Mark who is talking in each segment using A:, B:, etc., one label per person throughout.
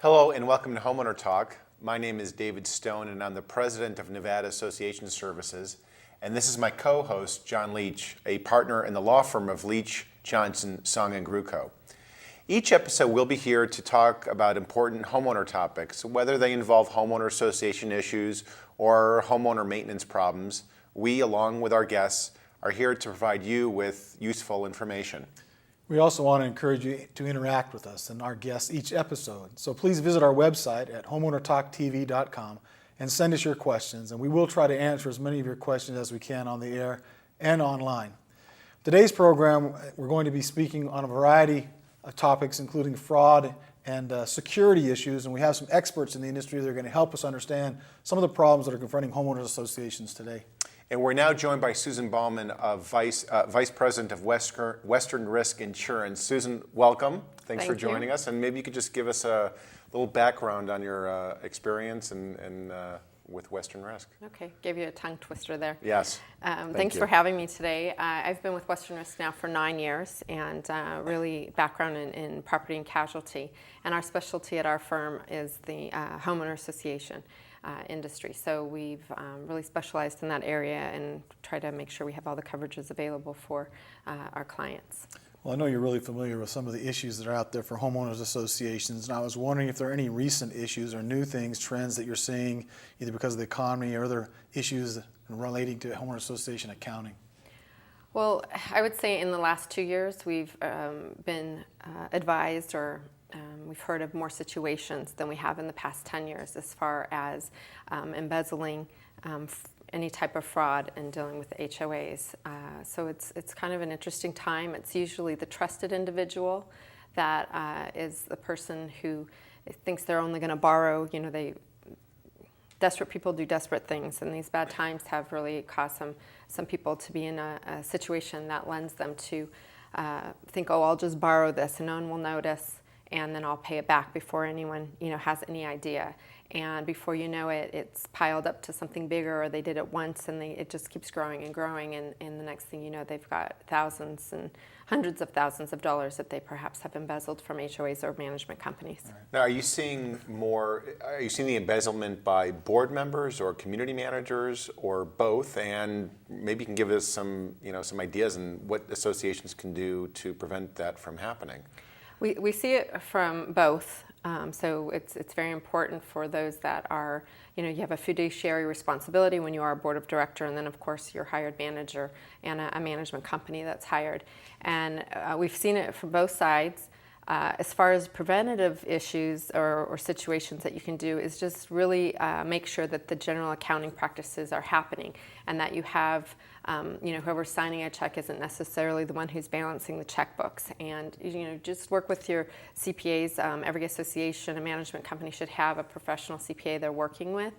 A: Hello and welcome to Homeowner Talk. My name is David Stone and I'm the president of Nevada Association Services. And this is my co-host, John Leach, a partner in the law firm of Leach, Johnson, Sung & Gruco. Each episode we'll be here to talk about important homeowner topics, whether they involve homeowner association issues or homeowner maintenance problems. We, along with our guests, are here to provide you with useful information.
B: We also want to encourage you to interact with us and our guests each episode. So please visit our website at homeownertalktv.com and send us your questions, and we will try to answer as many of your questions as we can on the air and online. Today's program, we're going to be speaking on a variety of topics, including fraud and security issues, and we have some experts in the industry that are going to help us understand some of the problems that are confronting homeowners associations today.
A: And we're now joined by Susan Ballman, Vice President of Western Risk Insurance. Susan, welcome. Thanks for joining us. And maybe you could just give us a little background on your experience and with Western Risk.
C: Okay, gave you a tongue twister there.
A: Yes.
C: Thanks for having me today. I've been with Western Risk now for 9 years, and really background in property and casualty. And our specialty at our firm is the homeowner association industry. So we've really specialized in that area and try to make sure we have all the coverages available for our clients.
B: Well, I know you're really familiar with some of the issues that are out there for homeowners associations, and I was wondering if there are any recent issues or new things, trends that you're seeing, either because of the economy or other issues relating to homeowner association accounting.
C: Well, I would say in the last 2 years we've been advised or we've heard of more situations than we have in the past 10 years as far as embezzling, any type of fraud, and dealing with HOAs. So it's kind of an interesting time. It's usually the trusted individual that is the person who thinks they're only going to borrow. You know, desperate people do desperate things, and these bad times have really caused some people to be in a situation that lends them to think, oh, I'll just borrow this and no one will notice, and then I'll pay it back before anyone has any idea. And before you know it, it's piled up to something bigger, or they did it once and it just keeps growing and growing, and the next thing you know, they've got thousands and hundreds of thousands of dollars that they perhaps have embezzled from HOAs or management companies.
A: Right. Now, are you seeing the embezzlement by board members or community managers or both? And maybe you can give us some ideas on what associations can do to prevent that from happening.
C: We see it from both. So it's very important for those that are, you have a fiduciary responsibility when you are a board of director, and then of course your hired manager and a management company that's hired. And we've seen it from both sides. As far as preventative issues or situations that you can do is just really make sure that the general accounting practices are happening, and that you have whoever's signing a check isn't necessarily the one who's balancing the checkbooks. And just work with your CPAs. Every association, a management company should have a professional CPA they're working with.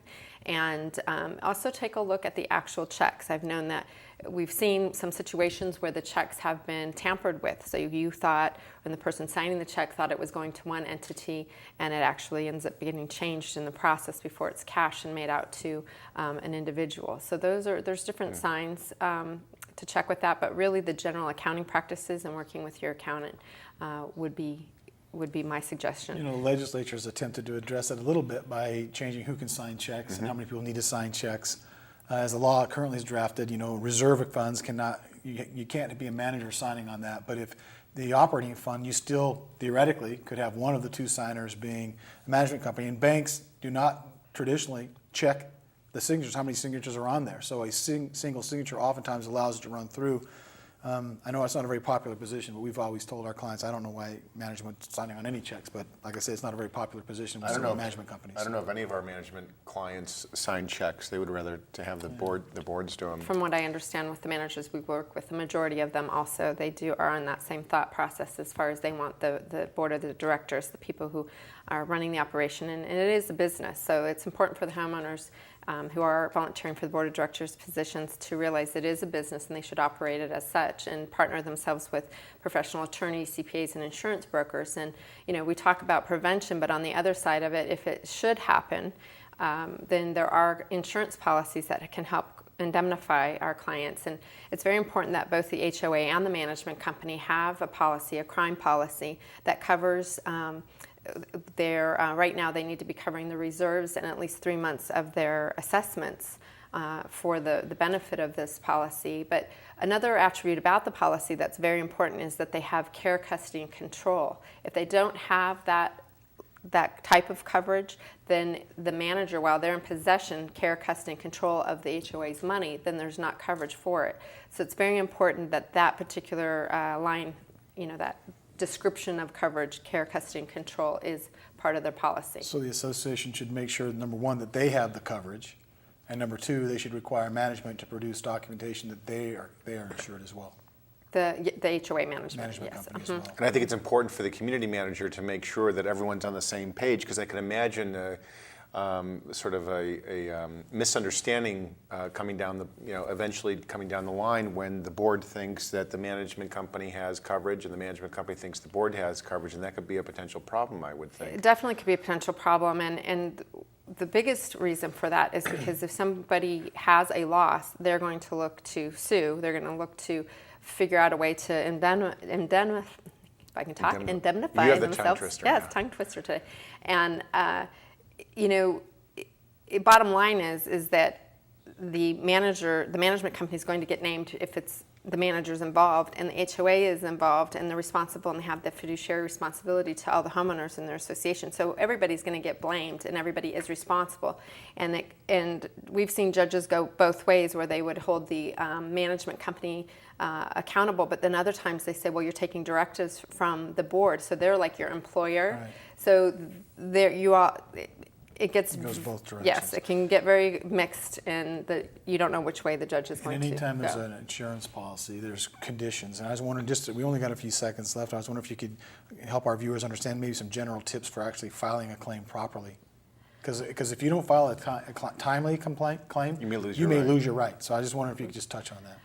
C: And also take a look at the actual checks. I've known that we've seen some situations where the checks have been tampered with. So you thought, when the person signing the check thought it was going to one entity, and it actually ends up getting changed in the process before it's cashed and made out to an individual. So there's different signs to check with that, but really the general accounting practices and working with your accountant would be my suggestion.
B: The legislature has attempted to address it a little bit by changing who can sign checks and how many people need to sign checks. As the law currently is drafted, reserve funds you can't be a manager signing on that. But if the operating fund, you still theoretically could have one of the two signers being a management company. And banks do not traditionally check the signatures, how many signatures are on there. So a single signature oftentimes allows it to run through. I know it's not a very popular position, but we've always told our clients, I don't know why management's signing on any checks, but like I say, it's not a very popular position with some management companies.
A: I don't know if any of our management clients sign checks. They would rather to have the boards do them.
C: From what I understand with the managers we work with, the majority of them also, they are on that same thought process as far as they want the board of the directors, the people who are running the operation, and it is a business, so it's important for the homeowners who are volunteering for the board of directors positions to realize it is a business and they should operate it as such, and partner themselves with professional attorneys, CPAs, and insurance brokers. And we talk about prevention, but on the other side of it, if it should happen, then there are insurance policies that can help indemnify our clients. And it's very important that both the HOA and the management company have a policy, a crime policy, that covers right now they need to be covering the reserves and at least 3 months of their assessments for the benefit of this policy. But another attribute about the policy that's very important is that they have care, custody, and control. If they don't have that type of coverage, then the manager, while they're in possession, care, custody, and control of the HOA's money, then there's not coverage for it. So it's very important that that particular line, that description of coverage, care, custody, and control is part of their policy.
B: So the association should make sure, number one, that they have the coverage, and number two, they should require management to produce documentation that they are insured as well.
C: The HOA management yes.
B: company as well.
A: And I think it's important for the community manager to make sure that everyone's on the same page, because I can imagine sort of a misunderstanding coming down eventually coming down the line when the board thinks that the management company has coverage and the management company thinks the board has coverage, and that could be a potential problem, I would think.
C: It definitely could be a potential problem, and the biggest reason for that is because if somebody has a loss, they're going to look to sue. They're going to look to figure out a way to indemnify
A: You have the
C: themselves.
A: tongue twister
C: Yes,
A: now.
C: tongue twister today. And bottom line is that the management company is going to get named if it's the manager's involved, and the HOA is involved, and they're responsible and have the fiduciary responsibility to all the homeowners in their association. So everybody's going to get blamed, and everybody is responsible. And we've seen judges go both ways, where they would hold the management company accountable, but then other times they say, well, you're taking directives from the board, so they're like your employer.
B: Right.
C: So there you are. It goes
B: both directions.
C: Yes, it can get very mixed, and you don't know which way the judge is going
B: And
C: to
B: anytime there's
C: go.
B: an insurance policy, there's conditions. And I was wondering, we only got a few seconds left. I was wondering if you could help our viewers understand maybe some general tips for actually filing a claim properly. Because if you don't file a timely claim,
A: You may lose your right.
B: So I just wonder if you could just touch on that.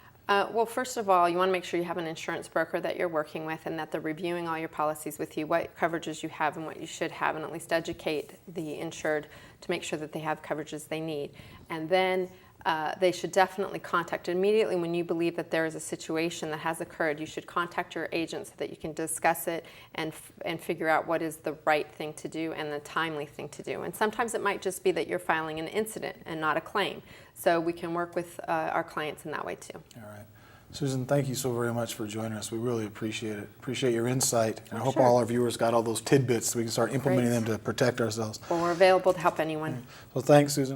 C: Well, first of all, you want to make sure you have an insurance broker that you're working with, and that they're reviewing all your policies with you, what coverages you have and what you should have, and at least educate the insured to make sure that they have coverages they need. And then they should definitely contact immediately when you believe that there is a situation that has occurred. You should contact your agent so that you can discuss it and figure out what is the right thing to do and the timely thing to do. And sometimes it might just be that you're filing an incident and not a claim. So we can work with our clients in that way too.
B: All right. Susan, thank you so very much for joining us. We really appreciate it. Appreciate your insight. And I hope
C: Sure.
B: all our viewers got all those tidbits so we can start implementing them to protect ourselves.
C: Well, we're available to help anyone.
B: So thanks, Susan.